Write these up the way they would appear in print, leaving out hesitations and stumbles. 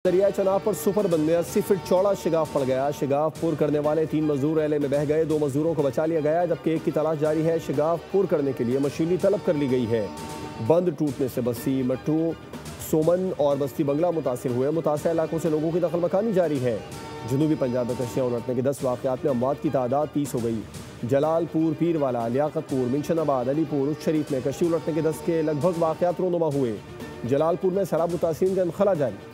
दरिया चनाब पर सुपर बंद में 80 फीट चौड़ा शिगाफ पड़ गया। शिगाफ पुर करने वाले 3 मजदूर एले में बह गए। 2 मजदूरों को बचा लिया गया, जबकि एक की तलाश जारी है। शिगाफ पुर करने के लिए मशीनरी तलब कर ली गई है। बंद टूटने से बस्ती मट्टू, सोमन और बस्ती बंगला मुतासिर हुए। मुतासिर इलाकों से लोगों की दखल मकानी जारी है। जनूबी पंजाब में कश्तियाँ उलटने के 10 वाक़यात में अमवात की तादाद 30 हो गई। जलालपुर, पीरवाला, लियाकतपुर, मिंशनाबाद, अलीपुर, उच्च शरीफ में कश्ती उलटने के 10 के लगभग वाक़यात रोनुमा हुए। जलालपुर में सैलाब मुतासिरीन का इनखला जारी।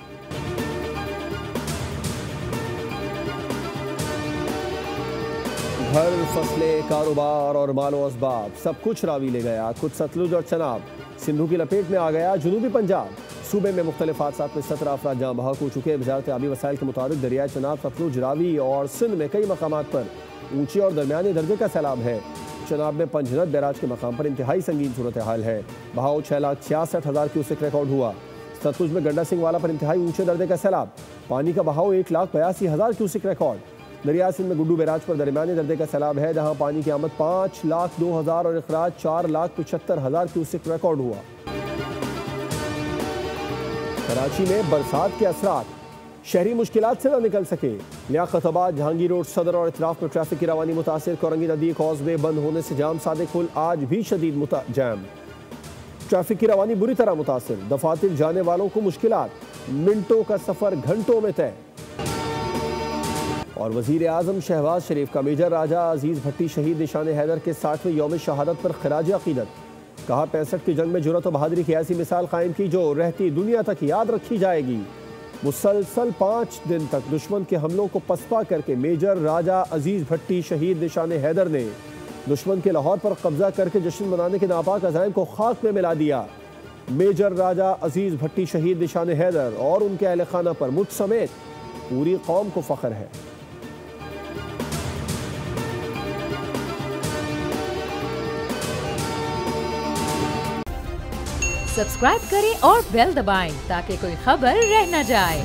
घर, फसलें, कारोबार और मालो असबाब सब कुछ रावी ले गया। खुद सतलुज और चनाब सिंधु की लपेट में आ गया। जनूबी पंजाब सूबे में मुख्तलिफ हादसात में 17 अफराद जाँ बहक हो चुके हैं। वजारत आबी वसाइल के मुताबिक दरिया चनाब, सतलुज, रावी और सिंध में कई मकामात पर ऊंचे और दरमियाने दर्जे का सैलाब है। चनाब में पंजनद बैराज के मकाम पर इंतहाई संगीन सूरत हाल है। बहाव 6,66,000 क्यूसेक रिकॉर्ड हुआ। सतलुज में गंडा सिंह वाला पर इंतहाई ऊंचे दर्जे का सैलाब, पानी का बहाव 1,82,000 क्यूसेक रिकॉर्ड। दरिया सिंध में गुड्डू बैराज पर दरमियाने दर्जे का सैलाब है, जहां पानी की आमद 5,02,000 और इखराज 4,75,000 क्यूसेक रिकॉर्ड हुआ। कराची में बरसात के असरात, शहरी मुश्किलात से न निकल सके। लियाकताबाद, जहांगीर रोड, सदर और इतराफ में ट्रैफिक की रवानी मुतासिर। कोरंगी नदी कॉजवे बंद होने से जाम सादिक पुल आज भी शदीद जैम। ट्रैफिक की रवानी बुरी तरह मुतासिर। दफातर जाने वालों को मुश्किलात, मिनटों का सफर घंटों में तय। और वजीर आजम शहबाज शरीफ का मेजर राजा अजीज भट्टी शहीद निशान हैदर के 60वें यौम शहादत पर खराज अकीदत। कहा 65 की जंग में जुर्रत और बहादुरी की ऐसी मिसाल कायम की जो रहती दुनिया तक याद रखी जाएगी। मुसलसल 5 दिन तक दुश्मन के हमलों को पसपा करके मेजर राजा अजीज भट्टी शहीद निशान हैदर ने दुश्मन के लाहौर पर कब्जा करके जश्न मनाने के नापाक अज़ाइम को खाक में मिला दिया। मेजर राजा अजीज भट्टी शहीद निशान हैदर और उनके अहल खाना पर मुझ समेत पूरी कौम को फख्र है। सब्सक्राइब करें और बेल दबाएं ताकि कोई खबर रह न जाए।